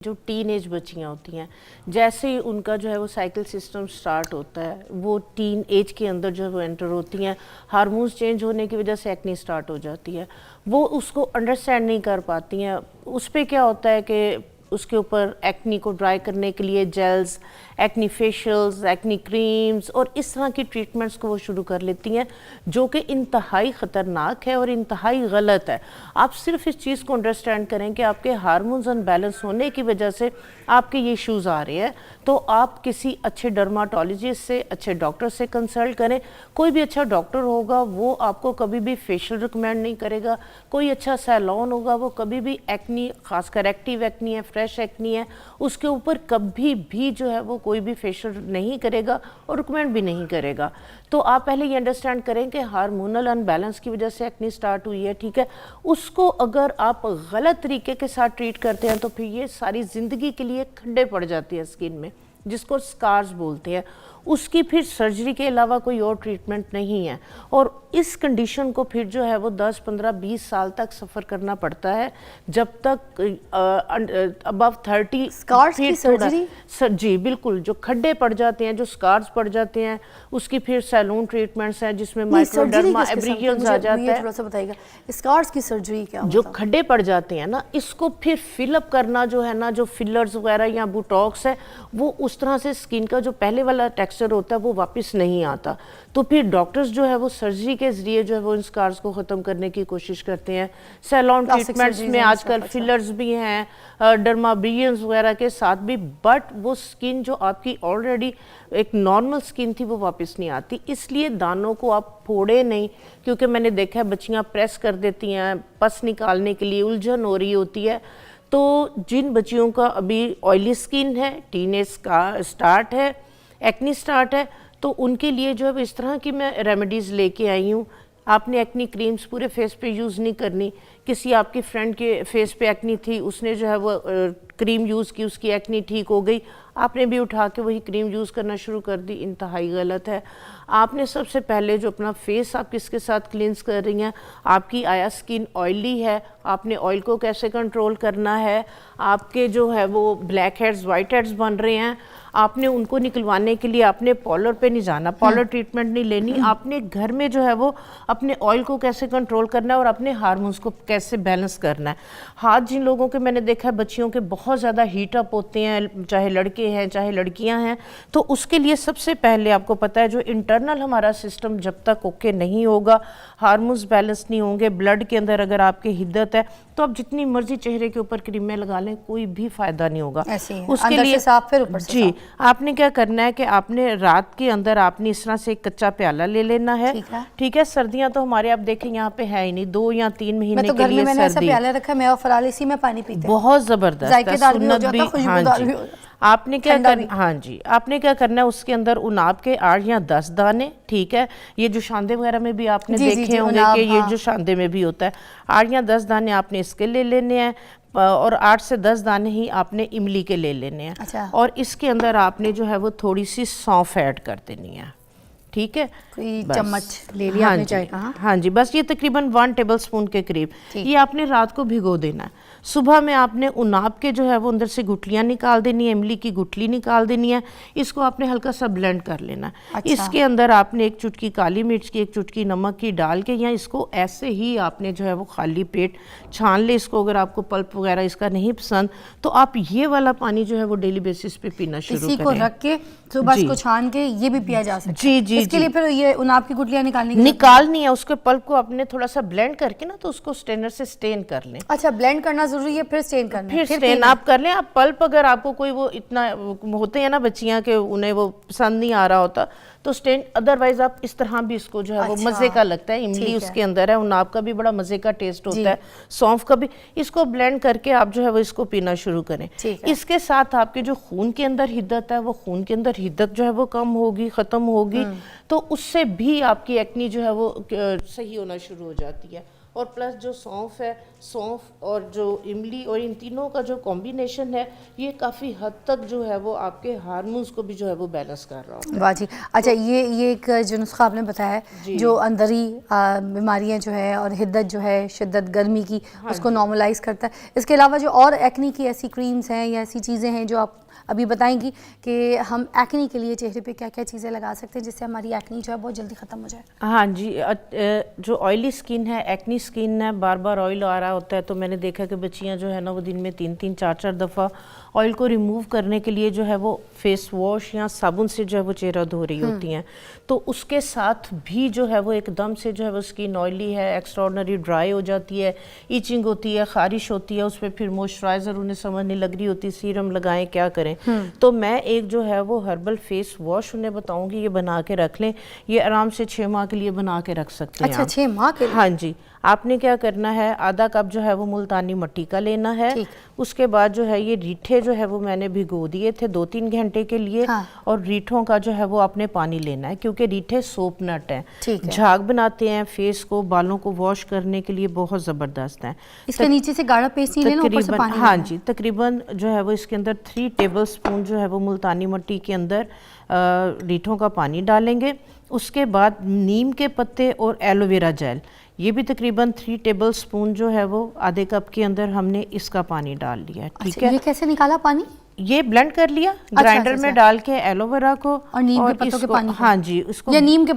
जो teen age बच्चियाँ होती हैं, जैसे ही उनका जो है वो साइकिल सिस्टम स्टार्ट होता है, वो टीन एज के अंदर जो है वो एंटर होती हैं, हार्मोन्स चेंज होने की वजह से एक्नी स्टार्ट हो जाती है। वो उसको अंडरस्टैंड नहीं कर पाती हैं। उस पर क्या होता है कि उसके ऊपर एक्नी को ड्राई करने के लिए gels, acne facials, acne creams और इस तरह की ट्रीटमेंट्स को वो शुरू कर लेती हैं, जो कि इंतहाई ख़तरनाक है और इंतहाई गलत है। आप सिर्फ इस चीज़ को अंडरस्टैंड करें कि आपके हार्मोन्स अनबैलेंस होने की वजह से आपके ये इश्यूज़ आ रहे हैं, तो आप किसी अच्छे डर्माटोलॉजिस्ट से, अच्छे डॉक्टर से कंसल्ट करें। कोई भी अच्छा डॉक्टर होगा वो आपको कभी भी फेशियल रिकमेंड नहीं करेगा। कोई अच्छा सैलून होगा वो कभी भी एक्नी, खासकर एक्टिव एक्नी है, फ्रेश एक्नी है, उसके ऊपर कभी भी जो है वो कोई भी फेशियल नहीं करेगा और रिकमेंड भी नहीं करेगा। तो आप पहले ये अंडरस्टैंड करें कि हार्मोनल अनबैलेंस की वजह से एक्नी स्टार्ट हुई है, ठीक है। उसको अगर आप गलत तरीके के साथ ट्रीट करते हैं तो फिर ये सारी ज़िंदगी के लिए खड्डे पड़ जाती है स्किन में, जिसको स्कार्स बोलते हैं। उसकी फिर सर्जरी के अलावा कोई और ट्रीटमेंट नहीं है और इस कंडीशन को फिर जो है वो 10, 15, 20 साल तक सफ़र करना पड़ता है, जब तक अबव 30। स्कार्स की सर्जरी? जी बिल्कुल, जो खड्डे पड़ जाते हैं, जो स्कार्स पड़ जाते हैं, उसकी फिर सैलून ट्रीटमेंट्स हैं जिसमें माइक्रोडर्मा एब्रिजियंस आ जाता है। थोड़ा सा बताइएगा स्कार्स की सर्जरी क्या? जो खड्डे पड़ जाते हैं ना, इसको फिर फिलअप करना जो है ना, जो फिलर्स वगैरह या बोटॉक्स है, वो उस तरह से स्किन का जो पहले वाला टेक्सचर होता है वो वापस नहीं आता। तो फिर डॉक्टर्स जो है वो सर्जरी के जरिए जो है वो इन स्कार्स को ख़त्म करने की कोशिश करते हैं। सैलून ट्रीटमेंट्स में आजकल फिलर्स भी हैं, डर्माब्रियंस वगैरह के साथ भी, बट वो स्किन जो आपकी ऑलरेडी एक नॉर्मल स्किन थी वो वापस नहीं आती। इसलिए दानों को आप फोड़े नहीं, क्योंकि मैंने देखा है बच्चियाँ प्रेस कर देती हैं, पस निकालने के लिए उलझन हो रही होती है। तो जिन बच्चियों का अभी ऑयली स्किन है, टीनेज का स्टार्ट है, एक्नी स्टार्ट है, तो उनके लिए जो है इस तरह की मैं रेमेडीज़ लेके आई हूँ। आपने एक्नी क्रीम्स पूरे फेस पे यूज़ नहीं करनी। किसी आपकी फ्रेंड के फेस पे एक्नी थी, उसने जो है वो क्रीम यूज़ की, उसकी एक्नी ठीक हो गई, आपने भी उठा के वही क्रीम यूज़ करना शुरू कर दी, इंतहाई गलत है। आपने सबसे पहले जो अपना फेस आप किसके साथ क्लींस कर रही हैं, आपकी आया स्किन ऑयली है, आपने ऑयल को कैसे कंट्रोल करना है। आपके जो है वो ब्लैक हेड्स, वाइट हेड्स बन रहे हैं, आपने उनको निकलवाने के लिए आपने पार्लर पे नहीं जाना, पार्लर ट्रीटमेंट नहीं लेनी। आपने घर में जो है वो अपने ऑयल को कैसे कंट्रोल करना है और अपने हार्मोन्स को कैसे बैलेंस करना है। हाथ जिन लोगों के मैंने देखा है बच्चियों के बहुत ज़्यादा हीट अप होते हैं, चाहे लड़के हैं चाहे लड़कियां हैं, तो उसके लिए सबसे पहले आपको पता है जो इंटरनल हमारा सिस्टम जब तक ओके नहीं होगा, हार्मोन्स बैलेंस नहीं होंगे, ब्लड के अंदर अगर आपके हिद्दत है, तो आप जितनी मर्जी चेहरे के ऊपर क्रीमें लगा लें, कोई भी फायदा नहीं होगा। उसके लिए साफ, फिर ऊपर से जी आपने क्या करना है कि आपने रात के अंदर आपने इस तरह से एक कच्चा प्याला ले लेना है, ठीक है। सर्दियां तो हमारे आप देखें यहाँ पे है ही नहीं, 2 या 3 महीने के लिए मैंने ऐसा प्याला रखा, मैं और फराल इसी में पानी पीते हैं, बहुत जबरदस्त, सुन्नत भी। हाँ जी, आपने क्या करना, हाँ जी, आपने क्या करना है, उसके अंदर उनाब के 8 या 10 दाने, ठीक है। ये जो शांदे वगैरह में भी आपने देखे होंगे कि ये जो शांदे में भी होता है, 8 या 10 दाने आपने इसके ले लेने हैं और 8 से 10 दाने ही आपने इमली के ले लेने हैं। अच्छा। और इसके अंदर आपने जो है वो थोड़ी सी सौंफ ऐड कर देनी है, ठीक है। कोई चम्मच ले लिया आपने चाय का? हाँ जी, बस ये तकरीबन 1 टेबलस्पून के करीब ये आपने रात को भिगो देना है। सुबह में आपने उनाब के जो है वो अंदर से गुठलियाँ निकाल देनी है, इमली की गुठली निकाल देनी है, इसको आपने हल्का सा ब्लेंड कर लेना है। अच्छा। इसके अंदर आपने 1 चुटकी काली मिर्च की, 1 चुटकी नमक की डाल के, या इसको ऐसे ही आपने जो है वो खाली पेट छान ले इसको। अगर आपको पल्प वगैरह इसका नहीं पसंद तो आप ये वाला पानी जो है वो डेली बेसिस पे पीना शुरू करें। इसी को रख के सुबह इसको छान के ये भी पिया जा सकता है। जी जी, इसके लिए फिर ये उनाब की गुठलियाँ निकालनी है, उसके पल्प को आपने थोड़ा सा ब्लेंड करके ना, तो उसको स्टेनर से स्टेन कर लें। अच्छा, ब्लेंड करना जरूरी है, फिर स्टेन करना, फिर स्टेन आप कर लें। आप पल्प अगर आपको कोई वो इतना होते हैं ना बच्चियां के उन्हें वो पसंद नहीं आ रहा होता तो स्टेन, अदरवाइज आप इस तरह भी इसको जो है वो मज़े का लगता है। इमली उसके अंदर है, उनाब का भी बड़ा मज़े का टेस्ट होता है, सौंफ का भी। इसको ब्लेंड करके आप जो है वो इसको पीना शुरू करें। इसके साथ आपके जो खून के अंदर हिद्दत है, वो खून के अंदर हिद्दत जो है वो कम होगी, ख़त्म होगी, तो उससे भी आपकी एक्नी जो है वो सही होना शुरू हो जाती है। और प्लस जो सौंफ है, सौंफ और जो इमली और इन तीनों का जो कॉम्बिनेशन है ये काफ़ी हद तक जो है वो आपके हार्मोन्स को भी जो है वो बैलेंस कर रहा होता है। वाह जी। अच्छा, ये एक जो नुस्खा आपने बताया है जो अंदरी बीमारियां जो है और हिद्दत जो है, शिद्दत गर्मी की, उसको नॉर्मलाइज करता है। इसके अलावा जो और एक्नी की ऐसी क्रीम्स हैं या ऐसी चीज़ें हैं जो आप अभी बताएंगी कि हम एक्नी के लिए चेहरे पे क्या क्या चीज़ें लगा सकते हैं जिससे हमारी एक्नी जो है बहुत जल्दी ख़त्म हो जाए? हाँ जी, जो ऑयली स्किन है, एक्नी स्किन है, बार बार ऑयल आ रहा होता है, तो मैंने देखा कि बच्चियां जो है ना वो दिन में 3-3 4-4 दफ़ा ऑयल को रिमूव करने के लिए जो है वो फेस वॉश या साबुन से जो है वो चेहरा धो रही होती हैं। तो उसके साथ भी जो है वो एकदम से जो है वो स्किन ऑयली है, एक्स्ट्राऑर्डिनरी ड्राई हो जाती है, ईचिंग होती है, खारिश होती है, उस पर फिर मॉइस्चराइज़र उन्हें समझ नहीं लग रही होती, सीरम लगाएं, क्या करें। तो मैं एक जो है वो हर्बल फेस वॉश उन्हें बताऊंगी, ये बना के रख लें। ये आराम से 6 माह के लिए बना के रख सकते हैं। अच्छा, 6 माह के लिए? हाँ जी। आपने क्या करना है, आधा कप जो है वो मुल्तानी मिट्टी का लेना है। उसके बाद जो है ये रीठे जो है वो मैंने भिगो दिए थे 2-3 घंटे के लिए। और रीठों का जो है वो आपने पानी लेना है, क्योंकि रीठे सोप नट हैं, झाग बनाते हैं, फेस को, बालों को वॉश करने के लिए बहुत ज़बरदस्त हैं। इसके नीचे से गाढ़ा पेस्ट नहीं लेना, ऊपर से पानी? हाँ जी, तकरीबन जो है वो इसके अंदर 3 टेबल स्पून जो है वो मुल्तानी मिट्टी के अंदर रीठों का पानी डालेंगे। उसके बाद नीम के पत्ते और एलोवेरा जेल, ये भी तकरीबन 3 टेबल स्पून जो है वो आधे कप के अंदर हमने इसका पानी डाल लिया है। ठीक है, ये कैसे निकाला पानी? ये ब्लेंड कर लिया ग्राइंडर में डाल के एलोवेरा को और नीम के पत्तों के पानी। हाँ जी, उसको या नीम के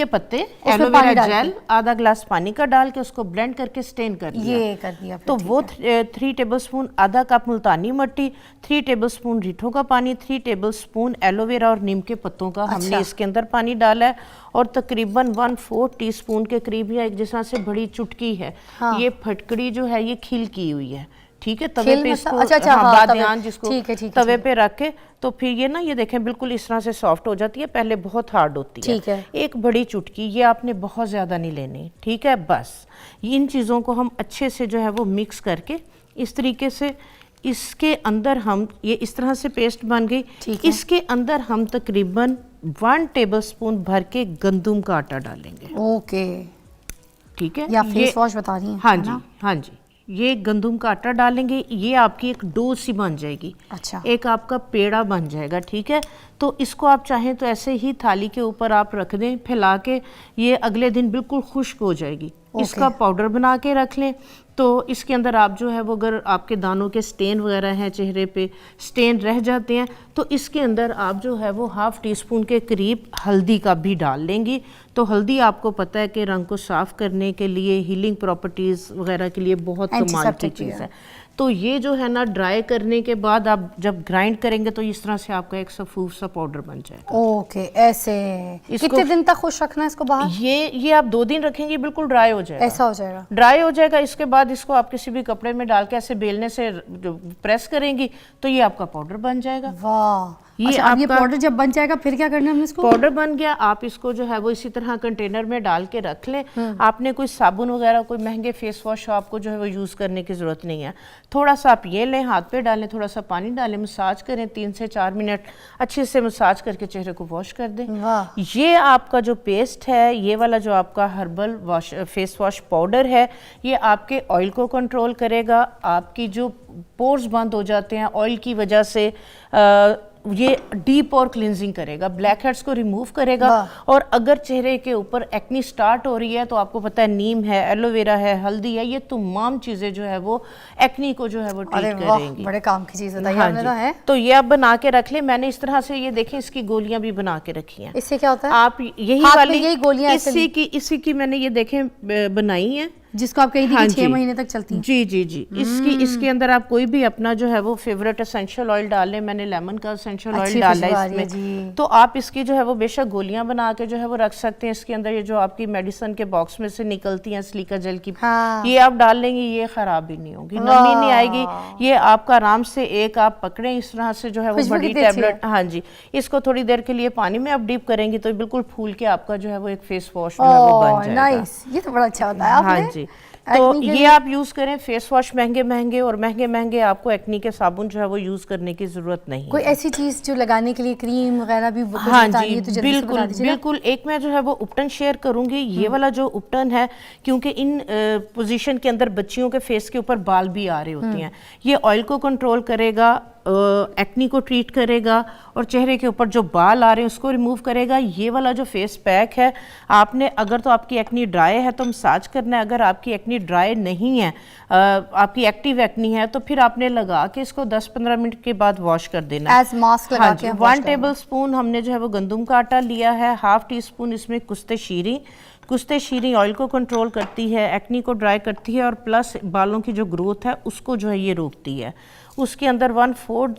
पत्ते, एलोवेरा जेल आधा ग्लास पानी का डाल के उसको ब्लेंड करके स्टेन कर लिया। ये कर दिया तो वो 3 टेबलस्पून, आधा कप मुल्तानी मिट्टी, 3 टेबलस्पून रीठों का पानी, 3 टेबलस्पून एलोवेरा और नीम के पत्तों का हमने इसके अंदर पानी डाला है। और तकरीबन 1/4 टीस्पून के करीब या एक जिस तरह से बड़ी चुटकी है, ये फटकड़ी जो है ये खिल की हुई है। ठीक है, तवे पे इसको बादियान जिसको तवे पे रख के, तो फिर ये ना ये देखें बिल्कुल इस तरह से सॉफ्ट हो जाती है। पहले बहुत हार्ड होती है। ठीक है। एक बड़ी चुटकी, ये आपने बहुत ज़्यादा नहीं लेनी। ठीक है, बस इन चीज़ों को हम अच्छे से जो है वो मिक्स करके इस तरीके से इसके अंदर हम, ये इस तरह से पेस्ट बन गई। इसके अंदर हम तकरीबन 1 टेबलस्पून भर के गंदम का आटा डालेंगे। ओके, ठीक है, या फेस वॉश बता रही हैं? हाँ जी, हाँ जी, ये गंदम का आटा डालेंगे, ये आपकी एक डो सी बन जाएगी। अच्छा, एक आपका पेड़ा बन जाएगा। ठीक है, तो इसको आप चाहें तो ऐसे ही थाली के ऊपर आप रख दें, फैला के, ये अगले दिन बिल्कुल खुश्क हो जाएगी। इसका पाउडर बना के रख लें। तो इसके अंदर आप जो है वो, अगर आपके दानों के स्टेन वगैरह हैं, चेहरे पे स्टेन रह जाते हैं, तो इसके अंदर आप जो है वो 1/2 टीस्पून के करीब हल्दी का भी डाल लेंगी। तो हल्दी आपको पता है कि रंग को साफ करने के लिए, हीलिंग प्रॉपर्टीज़ वगैरह के लिए बहुत कमाल की चीज़ है। तो ये जो है ना, ड्राई करने के बाद आप जब ग्राइंड करेंगे तो इस तरह से आपका एक सफूफ सा पाउडर बन जाएगा। ओके, ऐसे कितने दिन तक खुश रखना है इसको बाहर? ये आप 2 दिन रखेंगे, बिल्कुल ड्राई हो जाएगा। ऐसा हो जाएगा, ड्राई हो जाएगा। इसके बाद इसको आप किसी भी कपड़े में डाल के ऐसे बेलने से प्रेस करेंगी तो ये आपका पाउडर बन जाएगा। वाह, ये पाउडर जब बन जाएगा फिर क्या करना है हमने इसको? पाउडर बन गया, आप इसको जो है वो इसी तरह कंटेनर में डाल के रख लें। आपने कोई साबुन वगैरह, कोई महंगे फेस वॉश आपको जो है वो यूज़ करने की ज़रूरत नहीं है। थोड़ा सा आप ये लें, हाथ पे डालें, थोड़ा सा पानी डालें, मसाज करें 3 से 4 मिनट अच्छे से मसाज करके चेहरे को वॉश कर दें। ये आपका जो पेस्ट है, ये वाला जो आपका herbal wash face wash powder है, ये आपके ऑयल को कंट्रोल करेगा। आपकी जो पोर्स बंद हो जाते हैं ऑयल की वजह से, ये डीप और क्लिनजिंग करेगा, ब्लैक हेड्स को रिमूव करेगा। और अगर चेहरे के ऊपर एक्नी स्टार्ट हो रही है तो आपको पता है नीम है, एलोवेरा है, हल्दी है, ये तमाम चीज़ें जो है वो एक्नी को जो है वो ट्रीट करेंगी। बड़े काम की चीज़ है। तो ये आप बना के रख ले। मैंने इस तरह से ये देखें, इसकी गोलियां भी बना के रखी हैं। इससे क्या होता है? आप यही वाली गोलियां इसी की मैंने ये देखें बनाई है, जिसको आप कहीं दी 6 महीने तक चलती है। जी जी जी। इसके अंदर आप कोई भी अपना जो है वो फेवरेट एसेंशियल ऑयल डाल लें। मैंने लेमन का एसेंशियल ऑयल डाला है इसमें। तो आप इसकी जो है वो बेशक गोलियां बना के जो है वो रख सकते हैं। इसके अंदर ये जो आपकी मेडिसिन के बॉक्स में से निकलती हैं सिलिका जेल की, ये आप डाल लेंगे, ये खराब भी नहीं होगी, नमी नहीं आएगी। ये आपका आराम से एक आप पकड़ें इस तरह से जो है वो बड़ी टैबलेट। हाँ जी, इसको थोड़ी देर के लिए पानी में आप डीप करेंगी तो बिल्कुल फूल के आपका जो है वो एक फेस वॉश जो है वो बन जाएगा। नाइस, ये तो बड़ा अच्छा होता है। हाँ जी, तो Acne के ये लिए- आप यूज करें। फेस वॉश महंगे महंगे और महंगे महंगे, आपको एक्नी के साबुन जो है वो यूज करने की जरूरत नहीं कोई है। ऐसी चीज जो लगाने के लिए क्रीम वगैरह भी कुछ हाँ बता रही जी, है तो जल्दी से बिल्कुल बता दीजिएगा। बिल्कुल। एक मैं जो है वो उपटन शेयर करूंगी। ये वाला जो उपटन है, क्योंकि इन पोजीशन के अंदर बच्चियों के फेस के ऊपर बाल भी आ रहे होते हैं, ये ऑयल को कंट्रोल करेगा, एक्नी को ट्रीट करेगा और चेहरे के ऊपर जो बाल आ रहे हैं उसको रिमूव करेगा। ये वाला जो फेस पैक है, आपने अगर तो आपकी एक्नी ड्राई है तो मसाज करना है, अगर आपकी एक्नी ड्राई नहीं है, आपकी एक्टिव एक्नी है, तो फिर आपने लगा के इसको 10-15 मिनट के बाद वॉश कर देना है। एज मास्क लगा हाँ के जी, हम wash 1 टेबल स्पून हमने जो है वो गंदम का आटा लिया है, 1/2 टीस्पून इसमें कुश्ते शीरी। कुश्ते शीरी ऑयल को कंट्रोल करती है, एक्नी को ड्राई करती है और प्लस बालों की जो ग्रोथ है उसको जो है ये रोकती है। उसके अंदर 1/4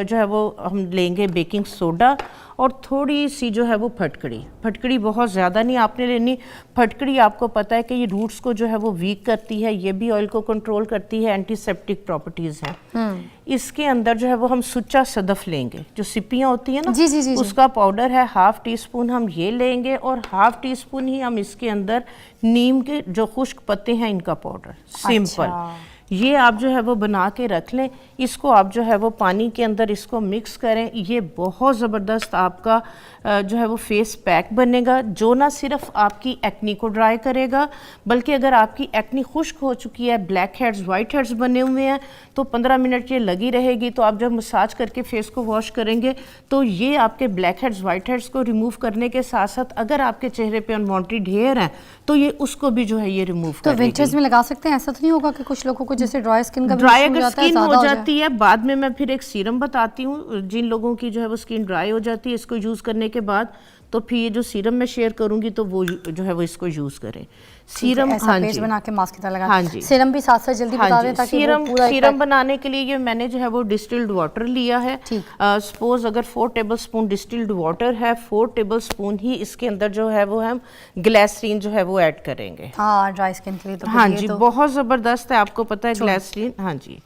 जो है वो हम लेंगे बेकिंग सोडा और थोड़ी सी जो है वो फटकड़ी। फटकड़ी बहुत ज़्यादा नहीं आपने लेनी। फटकड़ी आपको पता है कि ये रूट्स को जो है वो वीक करती है, ये भी ऑयल को कंट्रोल करती है, एंटीसेप्टिक प्रॉपर्टीज़ हैं। इसके अंदर जो है वो हम सुच्चा सदफ लेंगे, जो सिपियाँ होती हैं ना, जी, जी, जी, जी। उसका पाउडर है 1/2 टीस्पून हम ये लेंगे और 1/2 टीस्पून ही हम इसके अंदर नीम के जो खुश्क पत्ते हैं इनका पाउडर, सिंपल। ये आप जो है वो बना के रख लें। इसको आप जो है वो पानी के अंदर इसको मिक्स करें। ये बहुत ज़बरदस्त आपका जो है वो फेस पैक बनेगा, जो ना सिर्फ आपकी एक्नी को ड्राई करेगा, बल्कि अगर आपकी एक्नी खुश्क हो चुकी है, ब्लैक हेड्स वाइट हेड्स बने हुए हैं, तो 15 मिनट ये लगी रहेगी। तो आप जब मसाज करके फेस को वॉश करेंगे तो ये आपके ब्लैक हेड्स वाइट हेड्स को रिमूव करने के साथ साथ अगर आपके चेहरे पे अनवांटेड हेयर है तो ये उसको भी जो है ये रिमूव तो करेगी। विंटर्स में लगा सकते हैं? ऐसा तो नहीं होगा कि कुछ लोगों को जैसे ड्राई स्किन का भी ड्राई issue अगर जाता है, स्किन ज़्यादा हो जाए? जाती है, बाद में मैं फिर एक सीरम बताती हूँ जिन लोगों की जो है वो स्किन ड्राई हो जाती है, इसको यूज़ करने के बाद, तो फिर ये जो सीरम मैं शेयर करूंगी तो वो जो है वो इसको यूज़ करें। सीरम, ऐसा हाँ पेस्ट जी, बना के मास्क की तरह लगा। हाँ जी। सीरम भी साथ साथ जल्दी बता हाँ दें जी, ताकि वो सीरम पूरा सीरम बनाने के लिए ये मैंने जो है वो डिस्टिल्ड वाटर लिया है। ठीक। सपोज अगर 4 टेबल स्पून डिस्टिल्ड वाटर है, 4 टेबल स्पून ही इसके अंदर जो है वो हम ग्लिसरीन जो है वो ऐड करेंगे। हाँ, ड्राई स्किन के लिए तो हाँ ये जी, तो बहुत ज़बरदस्त है, आपको पता है ग्लिसरीन। हाँ जी,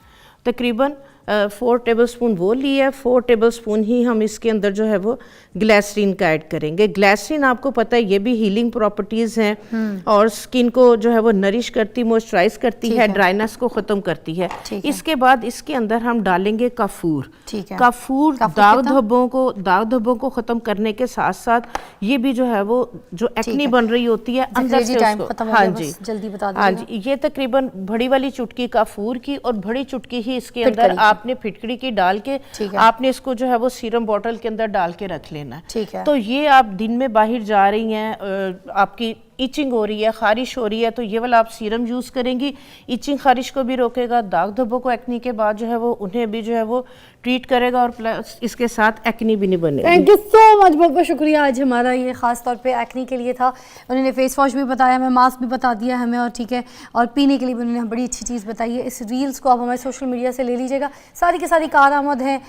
तकरीबन 4 टेबल स्पून वो लिया है, 4 टेबल स्पून ही हम इसके अंदर जो है वो ग्लिसरीन का ऐड करेंगे। ग्लिसरीन आपको पता है ये भी हीलिंग प्रॉपर्टीज़ हैं और स्किन को जो है वो नरिश करती, मॉइस्चराइज करती है, ड्राइनेस को ख़त्म करती है। इसके बाद इसके अंदर हम डालेंगे काफूर। ठीक है। काफूर दाग धब्बों को ख़त्म करने के साथ साथ ये भी जो है वो जो एक्नी बन रही होती है अंदर से टाइम उसको, खत्म हो हाँ गया, जी, बस जल्दी बता हाँ दीजिएगा। जी, ये तकरीबन बड़ी वाली चुटकी काफूर की और बड़ी चुटकी ही इसके अंदर आपने फिटकड़ी की डाल के आपने इसको जो है वो सीरम बॉटल के अंदर डाल के रख लेना है। ठीक है। तो ये आप दिन में बाहर जा रही हैं, आपकी इचिंग हो रही है, खारिश हो रही है, तो ये वाला आप सीरम यूज़ करेंगी, इचिंग खारिश को भी रोकेगा, दाग धब्बों को एक्नी के बाद जो है वो उन्हें भी जो है वो ट्रीट करेगा और प्लस इसके साथ एक्नी भी नहीं बनेगी। थैंक यू सो मच, बहुत बहुत शुक्रिया। आज हमारा ये खास तौर पे एक्नी के लिए था। उन्होंने फेस वॉश भी बताया हमें, मास्क भी बता दिया हमें, और ठीक है, और पीने के लिए भी उन्होंने बड़ी अच्छी चीज़ बताई है। इस रील्स को आप हमारे सोशल मीडिया से ले लीजिएगा, सारी की सारी कारआमद हैं।